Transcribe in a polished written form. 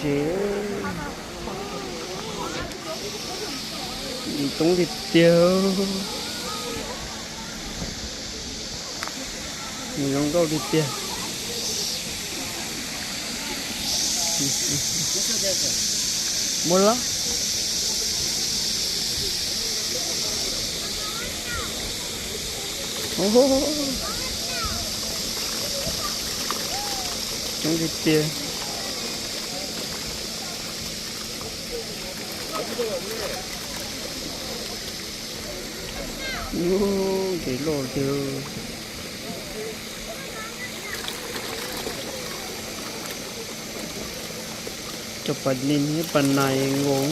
dễ đi tung thịt tiêu mình không đâu thịt tiêu 몰라? 오호호 쫑깃띠 오, 길로 chụp hình nhìn cái phần này ngủ